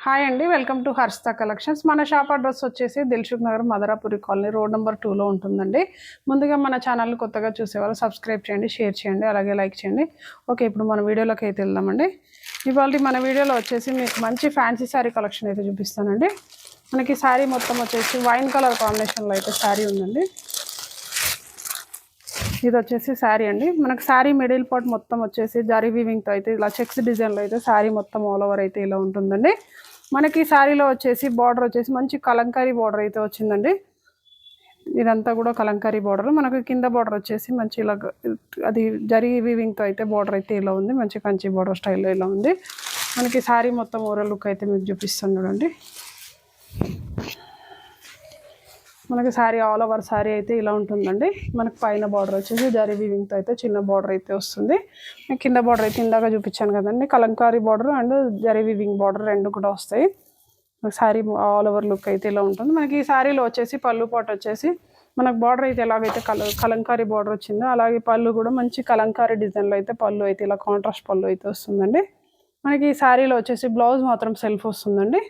Hi అండి, welcome to Harshita collections. మన shop address వచ్చేసి Dilsukhnagar Madarapuri colony road number 2లో ఉంటుందండి. ముందుగా మన ఛానల్ కొత్తగా చూసేవాళ్ళు సబ్స్క్రైబ్ చేయండి, షేర్ చేయండి, అలాగే లైక్ చేయండి. ఓకే, ఇప్పుడు మన వీడియోలోకి అయితే వెళ్దామండి. ఇవాళ మన వీడియోలో వచ్చేసి మీకు మంచి ఫ్యాన్సీ శారీ కలెక్షన్ అయితే చూపిస్తానండి. మనకి శారీ మొత్తం వచ్చేసి వైన్ కలర్ కాంబినేషన్లో అయితే శారీ ఉందండి. ఇది వచ్చేసి శారీ అండి. మనకు శారీ మిడిల్ పార్ట్ మొత్తం వచ్చేసి జరీ వీవింగ్తో అయితే ఇలా చెక్స్ డిజైన్లో అయితే శారీ మొత్తం ఆల్ ఓవర్ అయితే ఇలా ఉంటుందండి. మనకి శారీలో వచ్చేసి బార్డర్ వచ్చేసి మంచి కలంకారీ బార్డర్ అయితే వచ్చిందండి. ఇదంతా కూడా కలంకారీ బార్డర్. మనకు కింద బార్డర్ వచ్చేసి మంచి ఇలా అది జరీ వీవింగ్తో అయితే బార్డర్ అయితే ఇలా ఉంది. మంచి కంచి బార్డర్ స్టైల్లో ఇలా ఉంది. మనకి శారీ మొత్తం ఓవరాల్ లుక్ అయితే మీకు చూపిస్తాను చూడండి. మనకి శారీ ఆల్ ఓవర్ శారీ అయితే ఇలా ఉంటుందండి. మనకు పైన బార్డర్ వచ్చేసి జరీ వీవింగ్తో అయితే చిన్న బార్డర్ అయితే వస్తుంది. కింద బార్డర్ అయితే ఇందాక చూపించాను కదండి, Kalamkari border and zari weaving border రెండు కూడా వస్తాయి. శారీ ఆల్ ఓవర్ లుక్ అయితే ఇలా ఉంటుంది. మనకి ఈ శారీలో వచ్చేసి పళ్ళు పాటు వచ్చేసి మనకు బార్డర్ అయితే ఎలాగైతే కలంకారీ బార్డర్ వచ్చిందో అలాగే పళ్ళు కూడా మంచి కలంకారీ డిజైన్లో అయితే పళ్ళు అయితే ఇలా కాంట్రాస్ట్ పళ్ళు అయితే వస్తుందండి. మనకి ఈ శారీలో వచ్చేసి బ్లౌజ్ మాత్రం సెల్ఫ్ వస్తుందండి.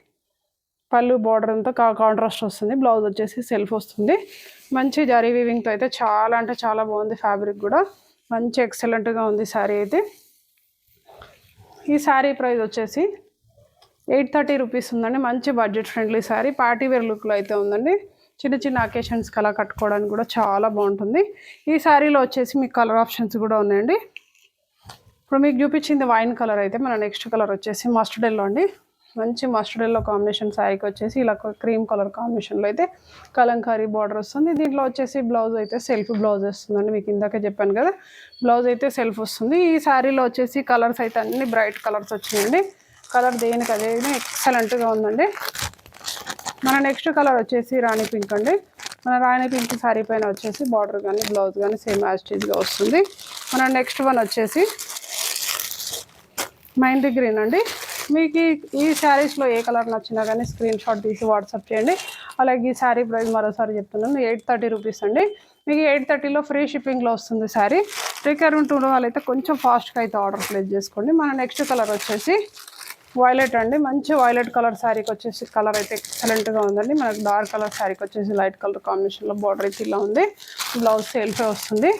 పళ్ళు బార్డర్ అంతా కాంట్రాస్ట్ వస్తుంది, బ్లౌజ్ వచ్చేసి సెల్ఫ్ వస్తుంది. మంచి జరీ వీవింగ్తో అయితే చాలా అంటే చాలా బాగుంది. ఫ్యాబ్రిక్ కూడా మంచి ఎక్సలెంట్గా ఉంది శారీ అయితే. ఈ శారీ ప్రైస్ వచ్చేసి 830 రూపీస్ ఉందండి. మంచి budget friendly sari, party wear లుక్లో అయితే ఉందండి. చిన్న చిన్న అకేషన్స్కి అలా కట్టుకోవడానికి కూడా చాలా బాగుంటుంది. ఈ శారీలో వచ్చేసి మీకు కలర్ ఆప్షన్స్ కూడా ఉన్నాయండి. ఇప్పుడు మీకు చూపించింది వైన్ కలర్ అయితే మన నెక్స్ట్ కలర్ వచ్చేసి మస్టర్డ్ ఎల్లో అండి. మంచి మస్టర్డ్ ఎల్లో కాంబినేషన్ శారీకి వచ్చేసి ఇలా క్రీమ్ కలర్ కాంబినేషన్లో అయితే కలంకారీ బార్డర్ వస్తుంది. దీంట్లో వచ్చేసి బ్లౌజ్ అయితే సెల్ఫ్ బ్లౌజ్ వస్తుందండి. మీకు ఇందాకే చెప్పాను కదా, బ్లౌజ్ అయితే సెల్ఫ్ వస్తుంది. ఈ శారీలో వచ్చేసి కలర్స్ అయితే అన్ని బ్రైట్ కలర్స్ వచ్చినాయండి. కలర్ దేనికి అదే ఎక్సలెంట్గా ఉందండి. మన నెక్స్ట్ కలర్ వచ్చేసి రాణి పింక్ అండి. మన రాణి పింక్ శారీ పైన వచ్చేసి బార్డర్ కానీ బ్లౌజ్ కానీ సేమ్ యాస్టీజ్గా వస్తుంది. మన నెక్స్ట్ వన్ వచ్చేసి మైండ్ గ్రీన్ అండి. మీకు ఈ శారీస్లో ఏ కలర్ నచ్చినా కానీ స్క్రీన్ షాట్ తీసి వాట్సాప్ చేయండి. అలాగే ఈ శారీ ప్రైస్ మరోసారి చెప్తున్నాను, 830 రూపీస్ అండి. మీకు 830లో ఫ్రీ షిప్పింగ్లో వస్తుంది శారీ. రిక్వైర్మెంట్ ఉన్న వాళ్ళైతే కొంచెం ఫాస్ట్గా అయితే ఆర్డర్ ప్లేస్ చేసుకోండి. మన నెక్స్ట్ కలర్ వచ్చేసి వైలెట్ అండి. మంచి వైలెట్ కలర్ శారీకి వచ్చేసి కలర్ అయితే ఎక్సలెంట్గా ఉందండి. మనకు డార్క్ కలర్ శారీకి వచ్చేసి లైట్ కలర్ కాంబినేషన్లో బార్డర్ అయితే ఇలా ఉంది. బ్లౌజ్ సెల్ఫే వస్తుంది.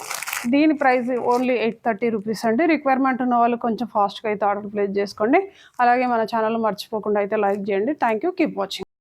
దీని ప్రైస్ ఓన్లీ 830 రూపీస్ అండి. రిక్వైర్మెంట్ ఉన్న వాళ్ళు కొంచెం ఫాస్ట్గా అయితే ఆర్డర్ ప్లేస్ చేసుకోండి. అలాగే మన ఛానల్ మర్చిపోకుండా అయితే లైక్ చేయండి. Thank you, keep watching.